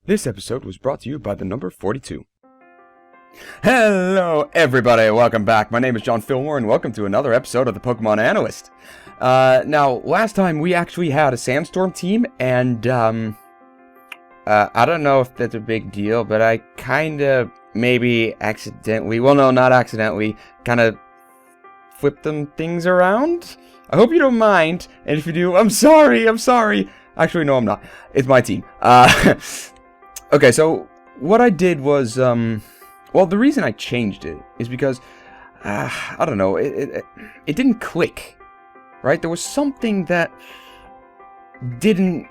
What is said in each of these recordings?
This episode was brought to you by the number 42. Hello everybody, welcome back. My name is John Fillmore and welcome to another episode of the Pokemon Analyst. Now, last time we actually had a Sandstorm team and, I don't know if that's a big deal, but I kinda, maybe accidentally, well no, not accidentally, kinda flipped them things around? I hope you don't mind, and if you do, I'm sorry. Actually, no, I'm not. It's my team. Okay, so what I did was, well, the reason I changed it is because, I don't know, it didn't click, right? There was something that didn't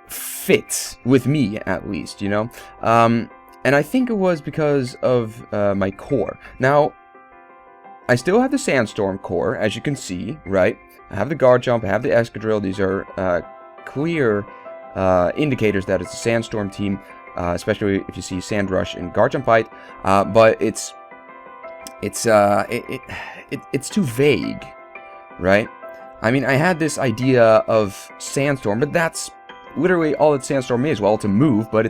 fit with me, at least, you know? And I think it was because of my core. Now, I still have the Sandstorm core, as you can see, right? I have the Guard Jump, I have the Excadrill. These are clear indicators that it's a Sandstorm team. Especially if you see Sand Rush and Guard Jump Bite, but it's too vague, right? I mean, I had this idea of Sandstorm, but that's literally all that Sandstorm is. Well, it's a move, but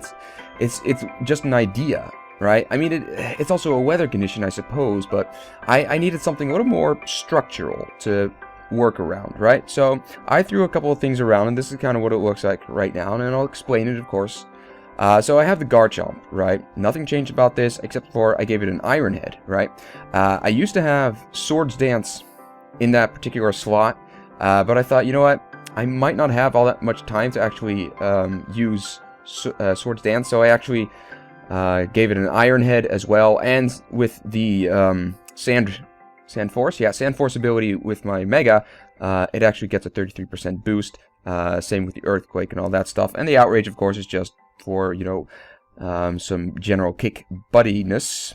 it's just an idea, right? I mean, it's also a weather condition, I suppose, but I needed something a little more structural to work around, right? So I threw a couple of things around, and this is kind of what it looks like right now, and I'll explain it, of course. So I have the Guard Jump, right? Nothing changed about this, except for I gave it an Iron Head, right? I used to have Swords Dance in that particular slot, but I thought, you know what? I might not have all that much time to actually use Swords Dance, so I actually gave it an Iron Head as well, and with the Sand Force, yeah, Sand Force ability with my Mega, it actually gets a 33% boost, same with the Earthquake and all that stuff, and the Outrage, of course, is just for, you know, some general kick buttyness.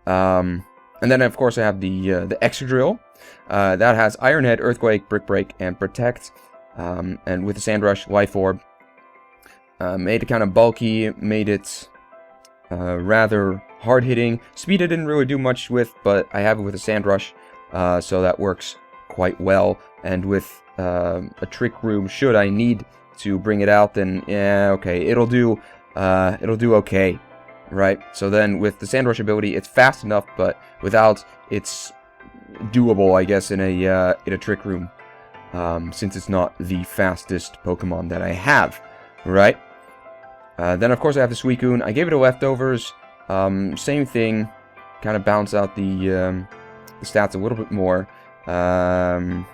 And then, of course, I have the Excadrill. That has Iron Head, Earthquake, Brick Break, and Protect. And with the Sand Rush, Life Orb. Made it kind of bulky, made it rather hard-hitting. Speed I didn't really do much with, but I have it with a Sand Rush, so that works quite well. And with a Trick Room, should I need to bring it out, then yeah, okay, it'll do okay, right? So then with the Sand Rush ability, it's fast enough, but without, it's doable, I guess, in a Trick Room, since it's not the fastest Pokemon that I have, right? Then of course I have the Suicune. I gave it a Leftovers, same thing, kind of bounce out the stats a little bit more. I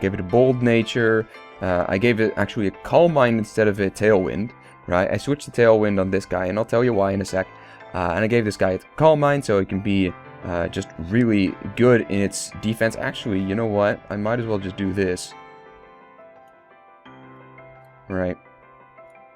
gave it a Bold Nature. I gave it actually a Calm Mind instead of a Tailwind, right? I switched the Tailwind on this guy, and I'll tell you why in a sec. And I gave this guy a Calm Mind so it can be just really good in its defense. Actually, you know what? I might as well just do this. Right.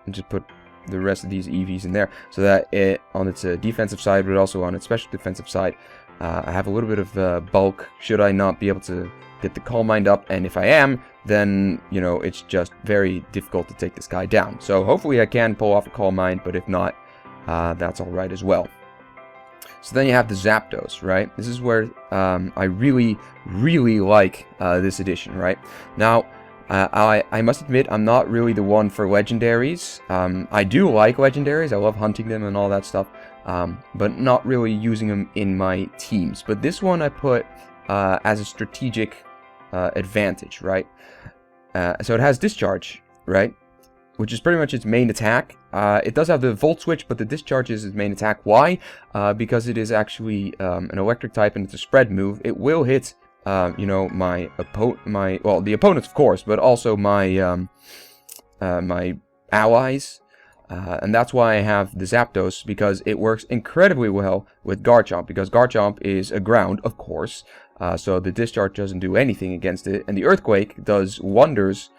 And just put the rest of these EVs in there so that it, on its defensive side, but also on its special defensive side, I have a little bit of bulk should I not be able to get the Calm Mind up, and if I am, then, you know, it's just very difficult to take this guy down. So hopefully I can pull off a Calm Mind, but if not, that's alright as well. So then you have the Zapdos, right? This is where I really like this edition, right? Now, I must admit, I'm not really the one for legendaries. I do like legendaries, I love hunting them and all that stuff, but not really using them in my teams. But this one I put as a strategic advantage, right? So it has Discharge, right? Which is pretty much its main attack. It does have the Volt Switch, but the Discharge is its main attack. Why? Because it is actually an electric type and it's a spread move. It will hit, you know, the opponents, of course, but also my my allies. And that's why I have the Zapdos, because it works incredibly well with Guard Jump, because Guard Jump is a ground, of course, so the Discharge doesn't do anything against it, and the Earthquake does wonders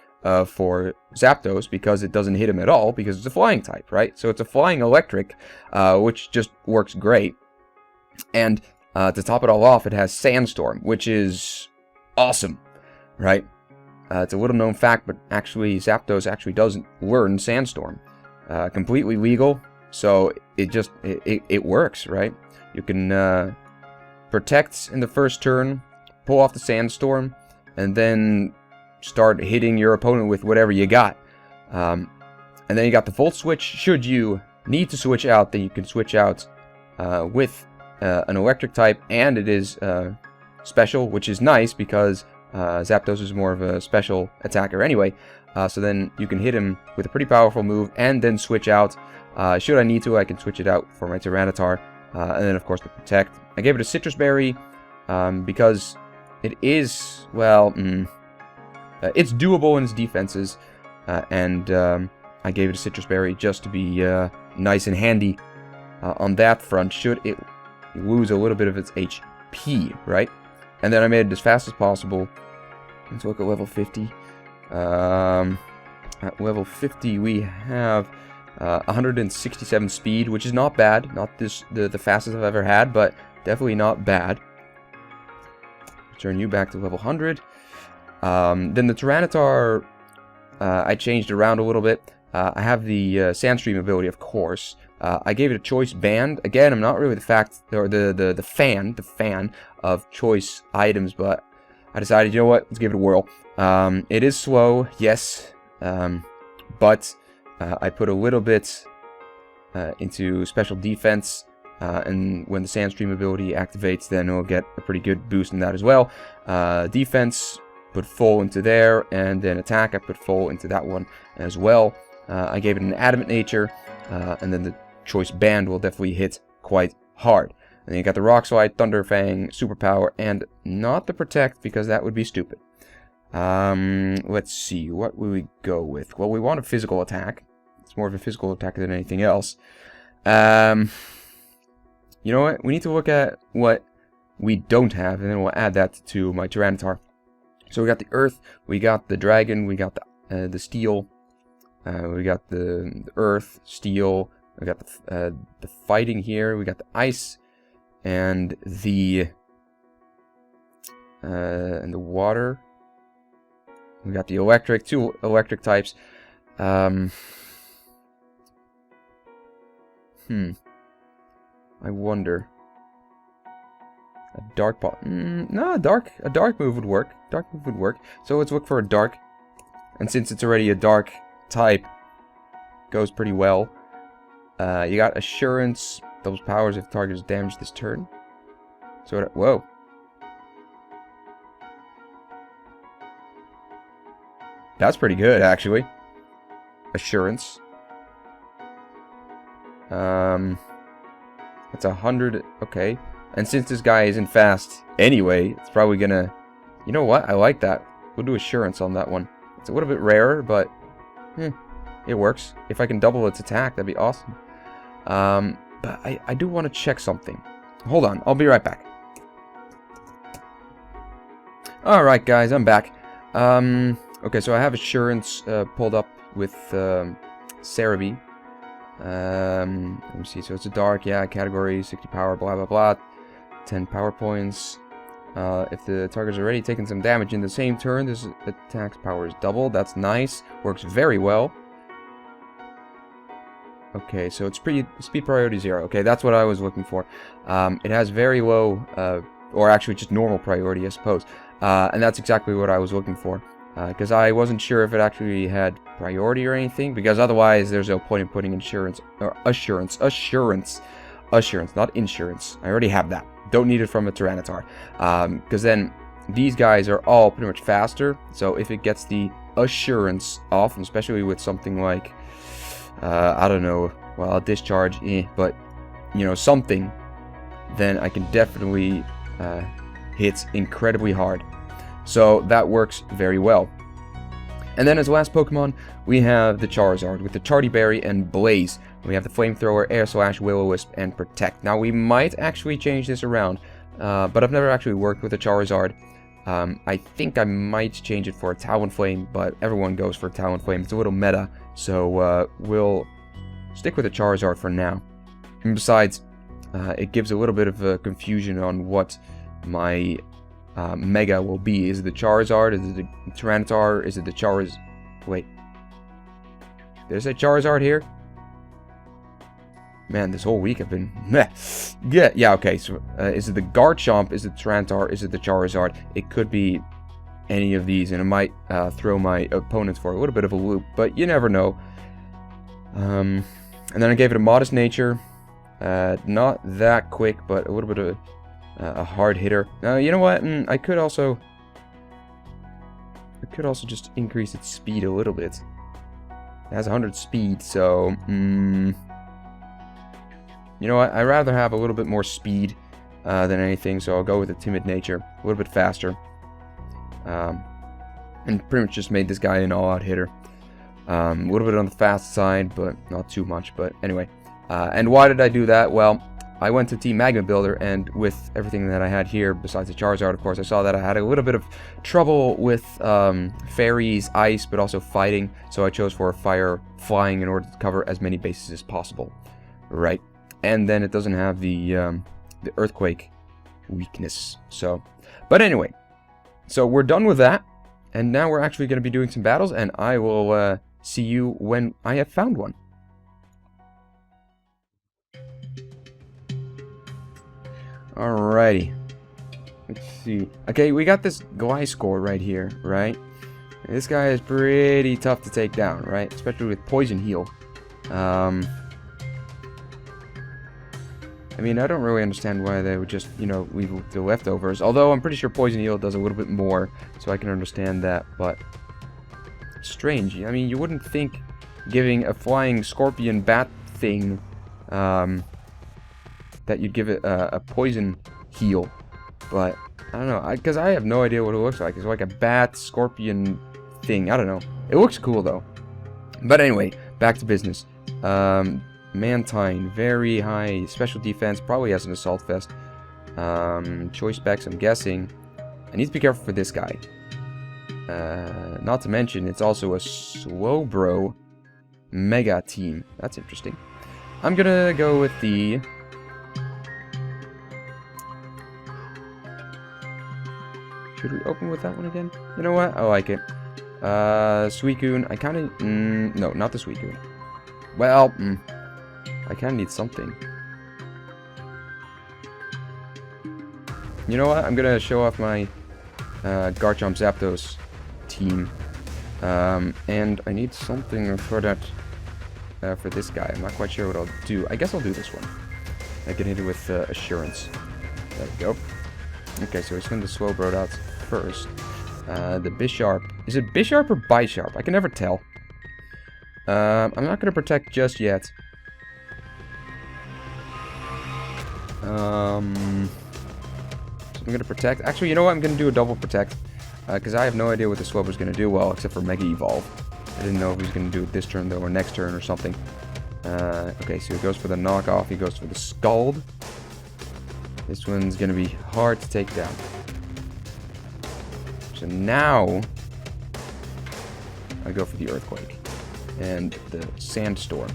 for Zapdos, because it doesn't hit him at all, because it's a flying type, right? So it's a flying electric, which just works great. And to top it all off, it has Sandstorm, which is awesome, right? It's a little known fact, but actually Zapdos actually doesn't learn Sandstorm. Completely legal, so it works, right? You can protect in the first turn, pull off the Sandstorm, and then start hitting your opponent with whatever you got. And then you got the Volt Switch, should you need to switch out, then you can switch out with an electric type, and it is special, which is nice because Zapdos is more of a special attacker anyway. So then you can hit him with a pretty powerful move and then switch out. Should I need to, I can switch it out for my Tyranitar. And then, of course, the Protect. I gave it a Citrus Berry because it is, well, it's doable in its defenses. And I gave it a Citrus Berry just to be nice and handy on that front, should it lose a little bit of its HP, right? And then I made it as fast as possible. Let's look at level 50. At level 50, we have 167 speed, which is not bad. Not the fastest I've ever had, but definitely not bad. Turn you back to level 100. Then the Tyranitar, I changed around a little bit. I have the Sandstorm ability, of course. I gave it a choice band. Again, I'm not really the fan of choice items, but I decided, you know what, let's give it a whirl. It is slow, yes, but I put a little bit into special defense, and when the Sandstorm ability activates, then it'll get a pretty good boost in that as well. Defense, put full into there, and then attack, I put full into that one as well. I gave it an adamant nature, and then the choice band will definitely hit quite hard. And then you got the Rock Slide, Thunder Fang, Superpower, and not the Protect, because that would be stupid. Let's see, what will we go with? Well, we want a physical attack. It's more of a physical attack than anything else. You know what? We need to look at what we don't have, and then we'll add that to my Tyranitar. So we got the Earth, we got the Dragon, we got the Steel, we got the Earth, Steel, we got the Fighting here, we got the Ice, and the Water. We got the Electric, 2 Electric types. I wonder. A Dark Ball. No, a dark move would work. Dark move would work. So let's look for a Dark. And since it's already a Dark type, goes pretty well. You got Assurance. Doubles powers if the target is damaged this turn. So, whoa. That's pretty good, actually. Assurance. That's 100. Okay. And since this guy isn't fast anyway, it's probably gonna... You know what? I like that. We'll do Assurance on that one. It's a little bit rarer, but... it works. If I can double its attack, that'd be awesome. But I do want to check something. Hold on. I'll be right back. Alright, guys. I'm back. Okay, so I have Assurance pulled up with Cerebi. Let me see. So it's a Dark, yeah, category, 60 power, blah, blah, blah. 10 power points. If the target's already taken some damage in the same turn, this attack's power is doubled. That's nice. Works very well. Okay, so it's speed priority 0. Okay, that's what I was looking for. It has very low, or actually just normal priority, I suppose. And that's exactly what I was looking for. Because I wasn't sure if it actually had priority or anything, because otherwise there's no point in putting assurance, not insurance. I already have that. Don't need it from a Tyranitar. Because then these guys are all pretty much faster, so if it gets the assurance off, and especially with something like, I don't know, well, a discharge, but, you know, something, then I can definitely hit incredibly hard. So that works very well. And then as the last Pokemon, we have the Charizard with the Charty Berry and Blaze. We have the Flamethrower, Air Slash, Will-O-Wisp, and Protect. Now we might actually change this around, but I've never actually worked with a Charizard. I think I might change it for a Talonflame, but everyone goes for a Talonflame. It's a little meta, so we'll stick with a Charizard for now. And besides, it gives a little bit of confusion on what my Mega will be. Is it the Charizard? Is it the Tyranitar? Is it the Wait. There's a Charizard here? Man, this whole week I've been... Yeah, okay. So, is it the Garchomp? Is it the Tyranitar? Is it the Charizard? It could be any of these, and it might throw my opponents for a little bit of a loop, but you never know. And then I gave it a modest nature. Not that quick, but a little bit of a hard hitter. You know what? I could also just increase its speed a little bit. It has 100 speed, so you know what? I'd rather have a little bit more speed than anything, so I'll go with a timid nature, a little bit faster. And pretty much just made this guy an all-out hitter. A little bit on the fast side, but not too much. But anyway, and why did I do that? Well, I went to Team Magma Builder, and with everything that I had here, besides the Charizard, of course, I saw that I had a little bit of trouble with fairies, ice, but also fighting. So I chose for fire, flying, in order to cover as many bases as possible, right? And then it doesn't have the earthquake weakness. So, but anyway, so we're done with that, and now we're actually going to be doing some battles, and I will see you when I have found one. Alrighty. Let's see. Okay, we got this Gliscor right here, right? And this guy is pretty tough to take down, right? Especially with Poison Heal. I mean, I don't really understand why they would just, you know, leave the leftovers. Although I'm pretty sure Poison Heal does a little bit more, so I can understand that. But strange. I mean, you wouldn't think giving a flying scorpion bat thing, that you'd give it a poison heal, but I don't know, because I have no idea what it looks like. It's like a bat scorpion thing. I don't know. It looks cool though. But anyway, back to business. Mantine, very high special defense, probably has an assault vest. Choice specs, I'm guessing. I need to be careful for this guy. Not to mention, it's also a Slowbro Mega Team. That's interesting. I'm gonna go with the... Should we open with that one again? You know what? I like it. Suicune. I kind of... no, not the Suicune. Well, I kind of need something. You know what? I'm going to show off my Garchomp Zapdos team. And I need something for that... for this guy. I'm not quite sure what I'll do. I guess I'll do this one. I can hit it with Assurance. There we go. Okay, so we're going to Slowbro out first. The Bisharp. Is it Bisharp or Bisharp? I can never tell. I'm not going to protect just yet. So I'm going to protect. Actually, you know what? I'm going to do a double protect. Because I have no idea what the Slowbro's going to do well, except for Mega Evolve. I didn't know if he was going to do it this turn, though, or next turn or something. Okay, so he goes for the knockoff. He goes for the Scald. This one's going to be hard to take down. So now, I go for the Earthquake. And the Sandstorm.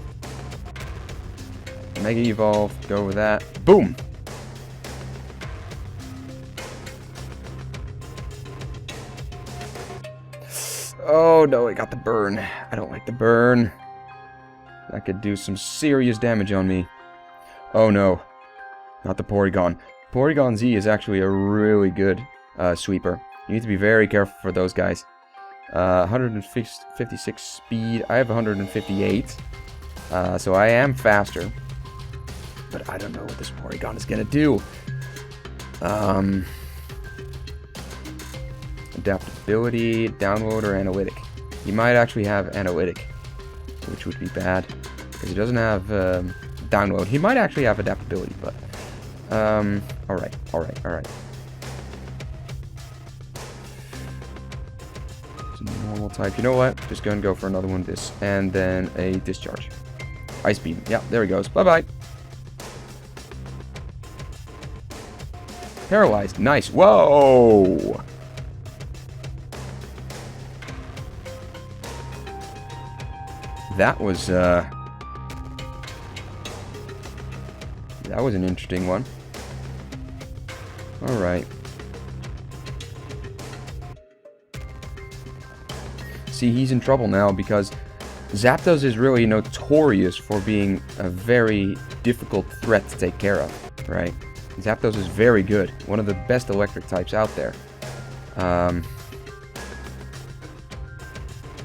Mega Evolve, go with that. Boom! Oh no, I got the burn. I don't like the burn. That could do some serious damage on me. Oh no. Not the Porygon. Porygon Z is actually a really good sweeper. You need to be very careful for those guys. 156 speed. I have 158. So I am faster. But I don't know what this Porygon is going to do. Adaptability, download, or analytic. He might actually have analytic, which would be bad. Because he doesn't have download. He might actually have adaptability, but... alright. It's a normal type. You know what? Just go and go for another one of this. And then a discharge. Ice beam. Yeah, there he goes. Bye-bye. Paralyzed. Nice. Whoa! That was an interesting one. Alright. See, he's in trouble now because Zapdos is really notorious for being a very difficult threat to take care of, right? Zapdos is very good. One of the best electric types out there.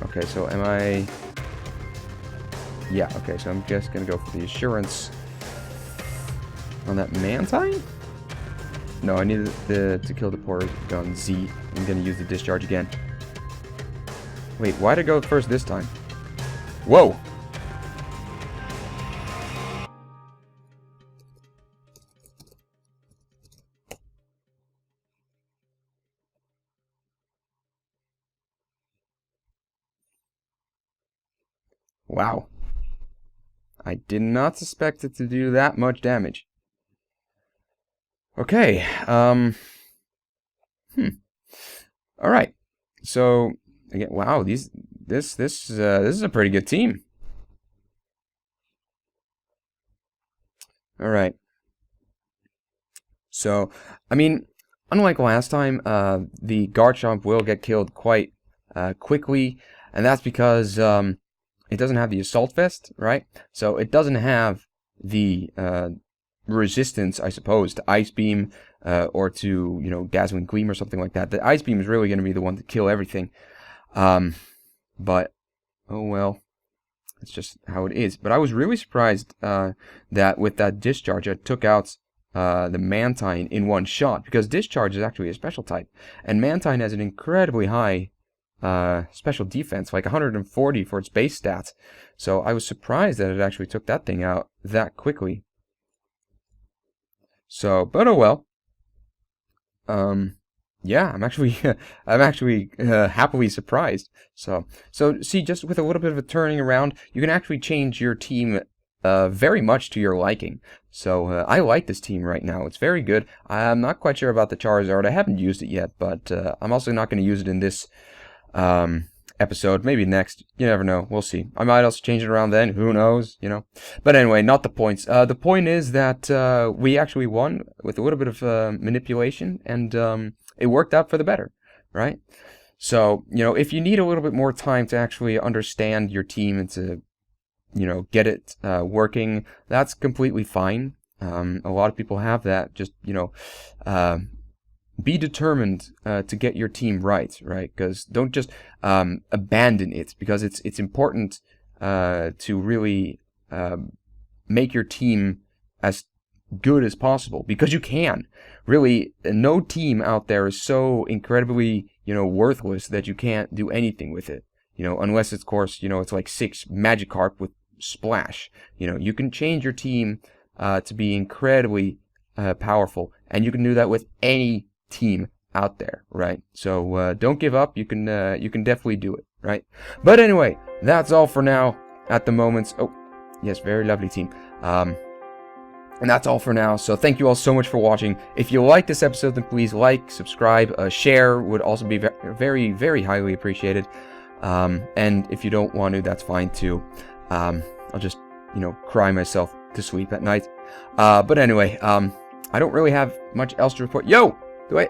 Okay, so am I... Yeah, okay, so I'm just gonna go for the assurance on that Mantine? No, I need to kill the Porygon Z. I'm gonna use the discharge again. Wait, why'd I go first this time? Whoa! Wow. I did not suspect it to do that much damage. Okay, Alright. So, again, wow, this is a pretty good team. Alright. So, I mean, unlike last time, the Garchomp will get killed quite quickly, and that's because it doesn't have the Assault Vest, right? So it doesn't have the resistance, I suppose, to Ice Beam or to, you know, Dazzling Gleam or something like that. The Ice Beam is really going to be the one to kill everything. But, oh well, that's just how it is. But I was really surprised that with that Discharge, I took out the Mantine in one shot, because Discharge is actually a special type, and Mantine has an incredibly high special defense, like 140 for its base stats. So I was surprised that it actually took that thing out that quickly. So, but oh well. Yeah, I'm actually happily surprised. So see, just with a little bit of a turning around, you can actually change your team very much to your liking. So I like this team right now. It's very good. I'm not quite sure about the Charizard. I haven't used it yet, but I'm also not going to use it in this episode. Maybe next. You never know. We'll see. I might also change it around then. Who knows? You know. But anyway, not the points. The point is that we actually won with a little bit of manipulation, and it worked out for the better, right? So, you know, if you need a little bit more time to actually understand your team and to, you know, get it working, that's completely fine. A lot of people have that. Just, you know, be determined to get your team right? Because don't just abandon it, because it's important to really make your team as good as possible, because you can. Really, no team out there is so incredibly, you know, worthless that you can't do anything with it. You know, unless it's, of course, you know, it's like 6 Magikarp with Splash. You know, you can change your team to be incredibly powerful, and you can do that with any team out there, right? So don't give up. You can definitely do it, right? But anyway, that's all for now at the moment. Oh, yes, very lovely team. And that's all for now. So thank you all so much for watching. If you like this episode, then please like, subscribe, share would also be very, very highly appreciated. And if you don't want to, that's fine too. I'll just, you know, cry myself to sleep at night. But anyway, I don't really have much else to report. Yo! Do I?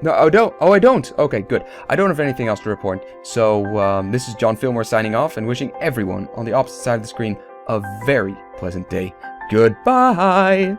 No, I don't. Okay, good. I don't have anything else to report. So, this is John Fillmore signing off and wishing everyone on the opposite side of the screen a very pleasant day. Goodbye!